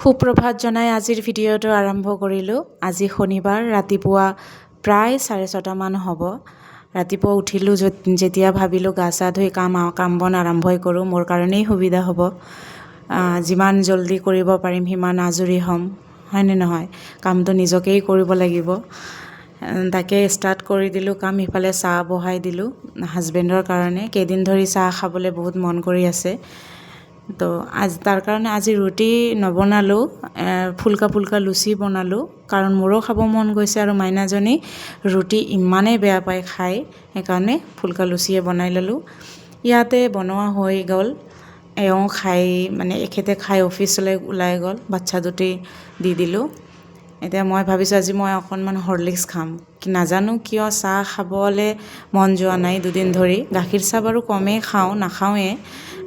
সুপ্ৰভাত জনাই আজিৰ ভিডিঅ'টো আৰম্ভ কৰিলোঁ। আজি শনিবাৰ ৰাতিপুৱা প্ৰায় 6:30 মান হ'ব। ৰাতিপুৱা উঠিলোঁ যেতিয়া ভাবিলোঁ গা চা ধুই কাম বন আৰম্ভই কৰোঁ, মোৰ কাৰণেই সুবিধা হ'ব। যিমান জলদি কৰিব পাৰিম সিমান আজৰি হ'ম, হয়নে নহয়? কামটো নিজকেই কৰিব লাগিব। তাকে ষ্টাৰ্ট কৰি দিলোঁ কাম। ইফালে চাহ বহাই দিলোঁ হাজবেণ্ডৰ কাৰণে। কেইদিন ধৰি চাহ খাবলৈ বহুত মন কৰি আছে। তো তাৰ কাৰণে আজি ৰুটি নবনালোঁ, ফুলকা ফুলকা লুচি বনালোঁ, কাৰণ মোৰো খাব মন গৈছে আৰু মাইনাজনী ৰুটি ইমানেই বেয়া পায় খাই, সেইকাৰণে ফুলকা লুচিয়ে বনাই ল'লোঁ। ইয়াতে বনোৱা হৈ গ'ল, এওঁ খাই এখেতে খাই অফিচলৈ ওলাই গ'ল, বাচ্ছা দুটি দি দিলোঁ। এতিয়া মই ভাবিছোঁ আজি মই অকণমান হৰলিক্স খাম। নাজানো কিয় চাহ খাবলৈ মন যোৱা নাই দুদিন ধৰি। গাখীৰ চাহ বাৰু কমেই খাওঁ, নাখাওঁৱে।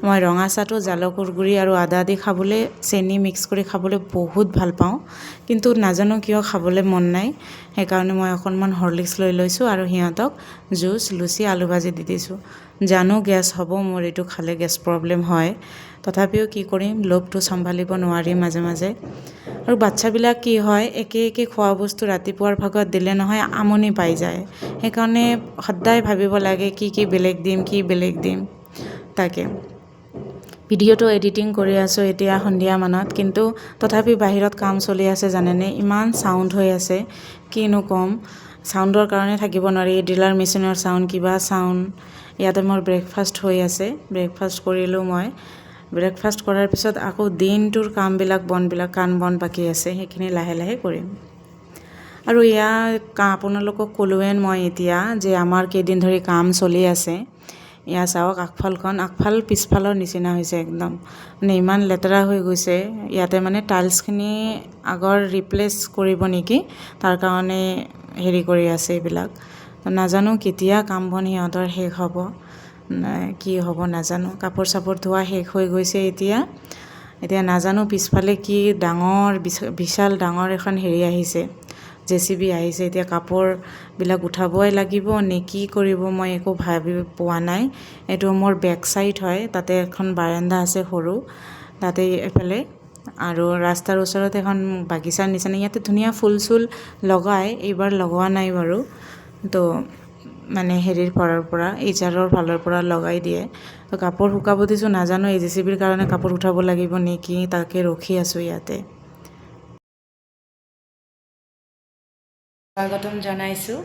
মই ৰঙা চাহটো জালুকৰ গুড়ি আৰু আদা দি খাবলৈ, চেনি মিক্স কৰি খাবলৈ বহুত ভাল পাওঁ, কিন্তু নাজানো কিয় খাবলৈ মন নাই। সেইকাৰণে মই অকণমান হৰলিক্স লৈ লৈছোঁ আৰু সিহঁতক জুচ, লুচি, আলু ভাজি দি দিছোঁ। জানো গেছ হ'ব, মোৰ এইটো খালে গেছ প্ৰব্লেম হয়, তথাপিও কি কৰিম, লোভটো চম্ভালিব নোৱাৰি মাজে মাজে। আৰু বাচ্ছাবিলাক কি হয়, একে খোৱা বস্তু ৰাতিপুৱাৰ ভাগত দিলে নহয় আমনি পাই যায়। সেইকাৰণে সদায় ভাবিব লাগে কি বেলেগ দিম। তাকে ভিডিঅ'টো এডিটিং কৰি আছোঁ এতিয়া সন্ধিয়া মানত, কিন্তু তথাপি বাহিৰত কাম চলি আছে জানেনে, ইমান চাউণ্ড হৈ আছে, কিনো ক'ম। চাউণ্ডৰ কাৰণে থাকিব নোৱাৰি, ড্ৰিলাৰ মেচিনৰ চাউণ্ড, কিবা চাউণ্ড। ইয়াতে মোৰ ব্ৰেকফাষ্ট হৈ আছে, ব্ৰেকফাষ্ট কৰিলোঁ মই। ব্ৰেকফাষ্ট কৰাৰ পিছত আকৌ দিনটোৰ কামবিলাক কাম বন বাকী আছে, সেইখিনি লাহে লাহে কৰিম। আৰু আপোনালোকক ক'লোৱেই মই এতিয়া যে আমাৰ কেইদিন ধৰি কাম চলি আছে। এয়া চাওক, আগফাল পিছফালৰ নিচিনা হৈছে একদম, ইমান লেতেৰা হৈ গৈছে। ইয়াতে টাইলছখিনি আগৰ ৰিপ্লেচ কৰিব নেকি, তাৰ কাৰণে হেৰি কৰি আছে এইবিলাক। নাজানো কেতিয়া কাম বন সিহঁতৰ শেষ হ'ব, কি হ'ব নাজানো। কাপোৰ চাপোৰ ধোৱা শেষ হৈ গৈছে এতিয়া নাজানো পিছফালে কি বিশাল ডাঙৰ এখন হেৰি আহিছে, JCB আহিছে। এতিয়া কাপোৰবিলাক উঠাবই লাগিব নে কি কৰিব, মই একো ভাবি পোৱা নাই। এইটো মোৰ বেক চাইড হয়, তাতে এখন বাৰাণ্ডা আছে সৰু, তাতে এফালে আৰু ৰাস্তাৰ ওচৰত এখন বাগিচাৰ নিচিনা। ইয়াতে ধুনীয়া ফুল চুল লগাই, এইবাৰ লগোৱা নাই বাৰু। তো হেৰিৰ ফালৰ পৰা লগাই দিয়ে। তো কাপোৰ শুকাব দিছোঁ, নাজানো এই JCBৰ কাৰণে কাপোৰ উঠাব লাগিব নেকি, তাকে ৰখি আছোঁ ইয়াতে। স্বাগতম জনাইছোঁ।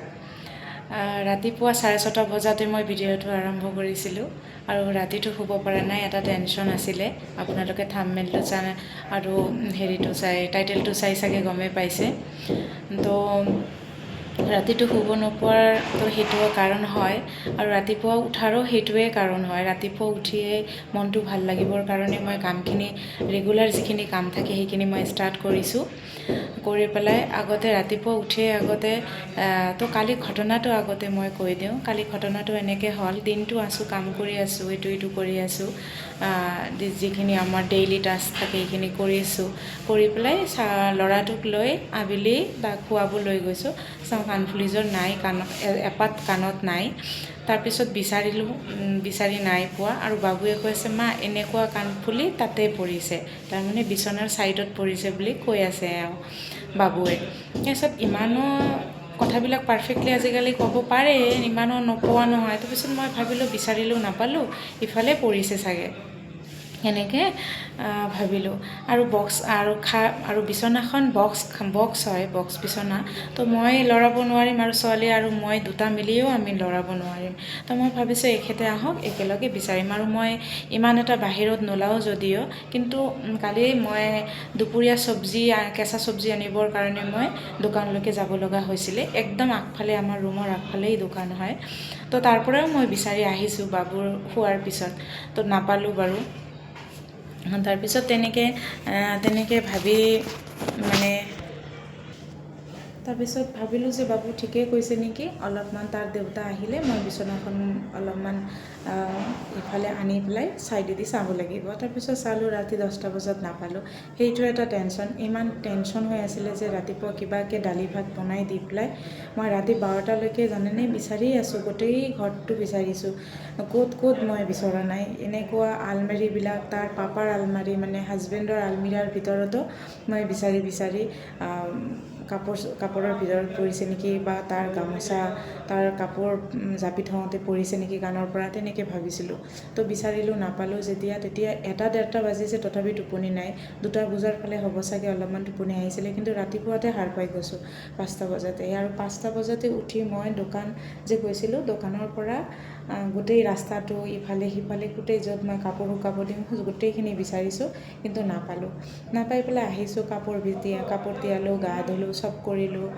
ৰাতিপুৱা 6:30 বজাতে মই ভিডিঅ'টো আৰম্ভ কৰিছিলোঁ আৰু ৰাতিটো শুব পৰা নাই, এটা টেনশ্যন আছিলে। আপোনালোকে থাম্বনেইলটো চাই আৰু টাইটেলটো চাই চাগে গমেই পাইছে। তো ৰাতিটো শুব নোপোৱাৰতো সেইটোও কাৰণ হয়, আৰু ৰাতিপুৱা উঠাৰো সেইটোৱে কাৰণ হয়। ৰাতিপুৱা উঠিয়ে মনটো ভাল লাগিবৰ কাৰণে মই কামখিনি, ৰেগুলাৰ যিখিনি কাম থাকে সেইখিনি মই ষ্টাৰ্ট কৰিছোঁ। কৰি পেলাই ৰাতিপুৱা উঠিয়ে তো কালি ঘটনাটো আগতে মই কৈ দিওঁ। কালি ঘটনাটো এনেকৈ হ'ল, দিনটো কাম কৰি আছোঁ, এইটো কৰি আছোঁ, যিখিনি আমাৰ ডেইলি টাস্ক থাকে সেইখিনি কৰিছোঁ। কৰি পেলাই ল'ৰাটোক লৈ আবেলি তাক খোৱাব লৈ গৈছোঁ। চাওঁ কাণফুলিযোৰ নাই, এপাত কাণত নাই। তাৰপিছত বিচাৰি নাই পোৱা, আৰু বাবুৱে কৈছে মা এনেকুৱা কাণফুলি তাতে পৰিছে, তাৰমানে বিচনাৰ ছাইডত পৰিছে বুলি কৈ আছে বাবুৱে। তাৰপিছত ইমানো কথাবিলাক পাৰফেক্টলি আজিকালি ক'ব পাৰে, ইমানো নোপোৱা নহয়। তাৰপিছত মই ভাবিলোঁ বিচাৰিলোঁ নাপালোঁ, ইফালে পৰিছে চাগে, সেনেকৈ ভাবিলোঁ। আৰু বিচনাখন বক্স হয়, বক্স বিচনা। তো মই লৰাব নোৱাৰিম, আৰু ছোৱালী আৰু মই দুটা মিলিও আমি লৰাব নোৱাৰিম। তো মই ভাবিছোঁ এখেতে আহক, একেলগে বিচাৰিম। আৰু মই ইমান এটা বাহিৰত নোলাওঁ যদিও, কিন্তু কালি মই দুপৰীয়া কেঁচা চব্জি আনিবৰ কাৰণে মই দোকানলৈকে যাব লগা হৈছিলে। একদম আগফালে, আমাৰ ৰুমৰ আগফালেই দোকান হয়। তো তাৰ পৰাও মই বিচাৰি আহিছোঁ বাবুৰ শোৱাৰ পিছত, তো নাপালোঁ বাৰু। তাৰপিছত তেনেকৈ ভাবি তাৰপিছত ভাবিলোঁ যে বাবু ঠিকেই কৈছে নেকি, অলপমান তাৰ দেউতা আহিলে মই বিচনাখন অলপমান ইফালে আনি পেলাই চাইডেদি চাব লাগিব। তাৰপিছত চালোঁ ৰাতি 10টা বজাত নাপালোঁ। সেইটো এটা টেনশ্যন, ইমান টেনশ্যন হৈ আছিলে যে ৰাতিপুৱা কিবাকৈ দালি ভাত বনাই দি পেলাই মই ৰাতি 12টালৈকে জানেনে বিচাৰি আছোঁ, গোটেই ঘৰটো বিচাৰিছোঁ, ক'ত মই বিচৰা নাই। এনেকুৱা আলমাৰীবিলাক, তাৰ পাপাৰ আলমাৰী মানে হাজবেণ্ডৰ আলমিৰাৰ ভিতৰতো মই বিচাৰি কাপোৰৰ ভিতৰত পৰিছে নেকি, বা তাৰ গামোচা, তাৰ কাপোৰ জাপি থওঁতে পৰিছে নেকি কাণৰ পৰা, তেনেকৈ ভাবিছিলোঁ। তো বিচাৰিলোঁ, নাপালোঁ যেতিয়া, তেতিয়া 1-1:30 বাজিছে, তথাপি টোপনি নাই। 2টা বজাৰ ফালে হ'ব চাগে অলপমান টোপনি আহিছিলে, কিন্তু ৰাতিপুৱাতে সাৰ পাই গৈছোঁ 5টা বজাতে। আৰু 5টা বজাতে উঠি মই দোকান যে গৈছিলোঁ, দোকানৰ পৰা গোটেই ৰাস্তাটো ইফালে সিফালে গোটেই য'ত মই কাপোৰ শুকাব দিম গোটেইখিনি বিচাৰিছোঁ, কিন্তু নাপালোঁ। নাপাই পেলাই আহিছোঁ, কাপোৰ তিয়ালোঁ, গা ধুলোঁ, চব কৰিলোঁ,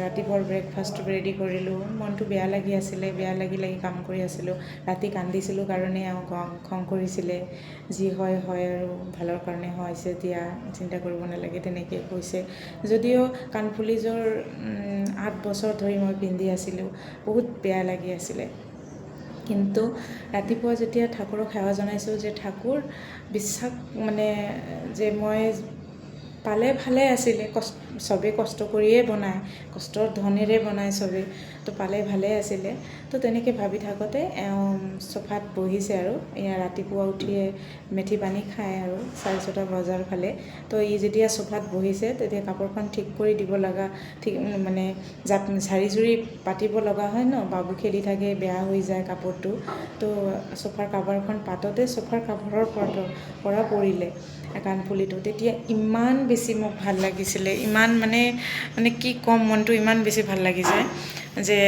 ৰাতিপুৱাৰ ব্ৰেকফাষ্ট ৰেডি কৰিলোঁ। মনটো বেয়া লাগি আছিলে, বেয়া লাগি কাম কৰি আছিলোঁ। ৰাতি কান্দিছিলোঁ কাৰণে খং কৰিছিলে, যি হয় আৰু ভালৰ কাৰণে হৈছে, দিয়া চিন্তা কৰিব নালাগে, তেনেকৈ কৈছে। যদিও কাণফুলিযোৰ 8 বছৰ ধৰি মই পিন্ধি আছিলোঁ, বহুত বেয়া লাগি আছিলে। কিন্তু ৰাতিপুৱা যেতিয়া ঠাকুৰক সেৱা জনাইছোঁ যে ঠাকুৰ বিশ্বাস মানে যে মই পালে ভালে আছিলে, চবেই কষ্ট কৰিয়ে বনায়, কষ্টৰ ধনেৰে বনায় চবেই, তো পালে ভালে আছিলে। তো তেনেকৈ ভাবি থাকোঁতে চোফাত বহিছে আৰু ৰাতিপুৱা উঠিয়ে মেথি পানী খায় আৰু 6:30 বজাৰ ফালে। তো যেতিয়া চোফাত বহিছে তেতিয়া কাপোৰখন ঠিক কৰি দিব লগা, মানে ঝাৰি জুৰি পাতিব লগা হয় ন, বাবু খেলি থাকে, বেয়া হৈ যায় কাপোৰটো। তো চোফাৰ কাভাৰখন পাততে চোফাৰ কাভাৰৰ পৰা পৰিলে কাণফুলিটো। তেতিয়া ইমান বেছি মোক ভাল লাগিছিলে, ইমান মানে কি ক'ম, মনটো ইমান বেছি ভাল লাগিছে যে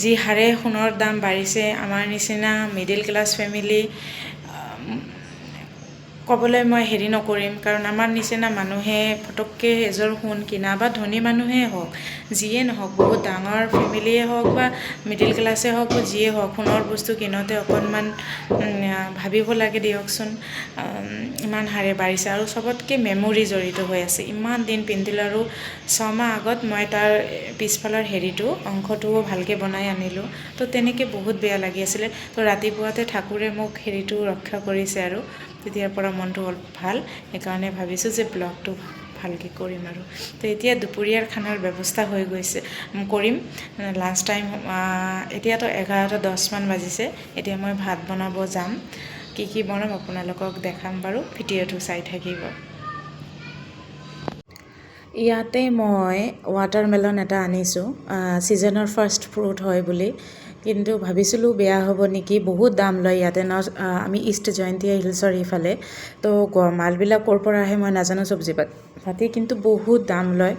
যি হাৰে সোণৰ দাম বাঢ়িছে, আমাৰ নিচিনা মিডিল ক্লাছ ফেমিলি, ক'বলৈ মই হেৰি নকৰিম, কাৰণ আমাৰ নিচিনা মানুহে পটককৈ এযোৰ সোণ কিনা, বা ধনী মানুহেই হওক, যিয়ে নহওক, বহুত ডাঙৰ ফেমিলিয়ে হওক বা মিডিল ক্লাছে হওক বা যিয়ে হওক, সোণৰ বস্তু কিনোতে অকণমান ভাবিব লাগে দিয়কচোন। ইমান হাৰে বাঢ়িছে, আৰু চবতকৈ মেমৰি জড়িত হৈ আছে। ইমান দিন পিন্ধিলোঁ, আৰু 6 মাহ আগত মই তাৰ পিছফালৰ অংশটোও ভালকৈ বনাই আনিলোঁ। তো তেনেকৈ বহুত বেয়া লাগি আছিলে। তো ৰাতিপুৱাতে ঠাকুৰে মোক ৰক্ষা কৰিছে, আৰু তেতিয়াৰ পৰা মনটো অলপ ভাল। সেইকাৰণে ভাবিছোঁ যে ব্লগটো ভালকৈ কৰিম আৰু। তো এতিয়া দুপৰীয়াৰ খানাৰ ব্যৱস্থা হৈ গৈছে, কৰিম। লাঞ্চ টাইম এতিয়াতো 11:10 বাজিছে। এতিয়া মই ভাত বনাব যাম। কি বনাম আপোনালোকক দেখাম বাৰু, ভিডিঅ'টো চাই থাকিব। ইয়াতে মই ৱাটাৰমেলন এটা আনিছোঁ, ছিজনৰ ফাৰ্ষ্ট ফ্ৰুট হয় বুলি, কিন্তু ভাবিছিলোঁ বেয়া হ'ব নেকি, বহুত দাম লয় ইয়াতে আমি ইষ্ট জয়ন্তীয়া হিলছৰ ইফালে। তো মালবিলাক ক'ৰ পৰা আহে মই নাজানো, চব্জি পাতি কিন্তু বহুত দাম লয়।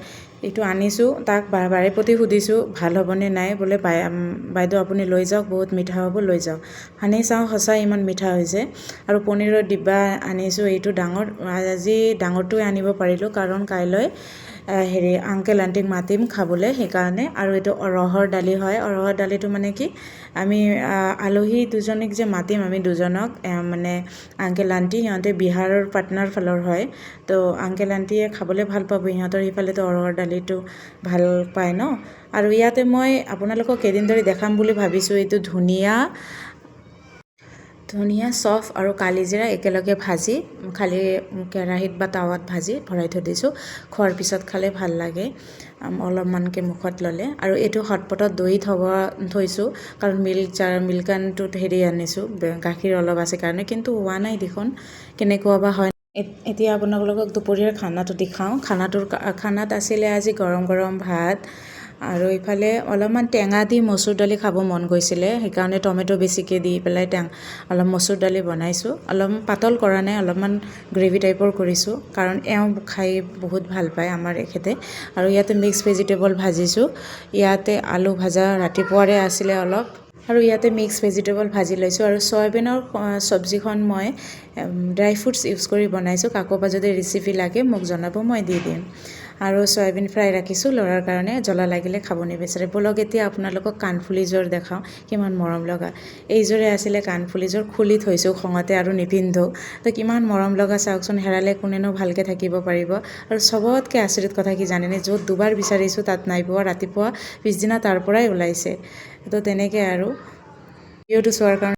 এইটো আনিছোঁ, তাক বাৰে প্ৰতি সুধিছোঁ ভাল হ'বনে নাই, বোলে বাইদেউ আপুনি লৈ যাওক, বহুত মিঠা হ'ব, লৈ যাওক। সানি চাওঁ, সঁচাই ইমান মিঠা হৈছে। আৰু পনীৰৰ ডিব্বা আনিছোঁ, এইটো ডাঙৰ, আজি ডাঙৰটোৱে আনিব পাৰিলোঁ, কাৰণ কাইলৈ আংকেল আণ্টিক মাতিম খাবলৈ, সেইকাৰণে। আৰু এইটো অৰহৰ দালি হয়। অৰহৰ দালিটো মানে কি, আমি আলহী দুজনীক যে মাতিম, আমি দুজনক, মানে আংকেল আণ্টি, সিহঁতে বিহাৰৰ পাটনাৰ ফালৰ হয়। তো আংকেল আণ্টিয়ে খাবলৈ ভাল পাব, সিহঁতৰ সিফালেতো অৰহৰ দালিটো ভাল পায় ন। আৰু ইয়াতে মই আপোনালোকক কেইদিন ধৰি দেখাম বুলি ভাবিছোঁ, এইটো ধনিয়া, চফ আৰু কালিজিৰা একেলগে ভাজি, খালি কেৰাহীত বা টাৱাত ভাজি ভৰাই থৈ দিছোঁ। খোৱাৰ পিছত খালে ভাল লাগে, অলপমানকৈ মুখত ল'লে। আৰু এইটো হটপটত দৈ থৈছোঁ, কাৰণ মিল্কানটোত আনিছোঁ, গাখীৰ অলপ আছে কাৰণে, কিন্তু হোৱা নাই দেখোন, কেনেকুৱা বা হয়। এতিয়া আপোনালোকক দুপৰীয়াৰ খানাটো দেখাওঁ। খানাত আছিলে আজি গৰম ভাত, আৰু ইফালে অলপমান টেঙা দি মচুৰ দালি খাব মন গৈছিলে, সেইকাৰণে টমেটো বেছিকৈ দি পেলাই অলপ মচুৰ দালি বনাইছোঁ। অলপ পাতল কৰা নাই, অলপমান গ্ৰেভি টাইপৰ কৰিছোঁ, কাৰণ এওঁ খাই বহুত ভাল পায় আমাৰ এখেতে। আৰু ইয়াতে মিক্স ভেজিটেবল ভাজিছোঁ, ইয়াতে আলু ভাজা ৰাতিপুৱাৰে আছিলে অলপ, আৰু ইয়াতে মিক্স ভেজিটেবল ভাজি লৈছোঁ। আৰু চয়াবিনৰ চব্জিখন মই ড্ৰাই ফ্ৰুটছ ইউজ কৰি বনাইছোঁ, কাকোবা যদি ৰেচিপি লাগে মোক জনাব, মই দি দিম। আৰু চয়াবিন ফ্ৰাই ৰাখিছোঁ ল'ৰাৰ কাৰণে, জ্বলা লাগিলে খাব নিবিচাৰে। ব'লক এতিয়া আপোনালোকক কাণফুলিযোৰ দেখাওঁ, কিমান মৰম লগা। এইযোৰে আছিলে কাণফুলিযোৰ, খুলি থৈছোঁ খঙতে আৰু নিপিন্ধোঁ। তো কিমান মৰম লগা চাওকচোন, হেৰালে কোনেনো ভালকৈ থাকিব পাৰিব। আৰু চবতকৈ আচৰিত কথা কি জানেনে, য'ত দুবাৰ বিচাৰিছোঁ তাত নাই পোৱা, ৰাতিপুৱা পিছদিনা তাৰ পৰাই ওলাইছে। তো তেনেকৈ আৰু ভিডিঅ'টো চোৱাৰ কাৰণে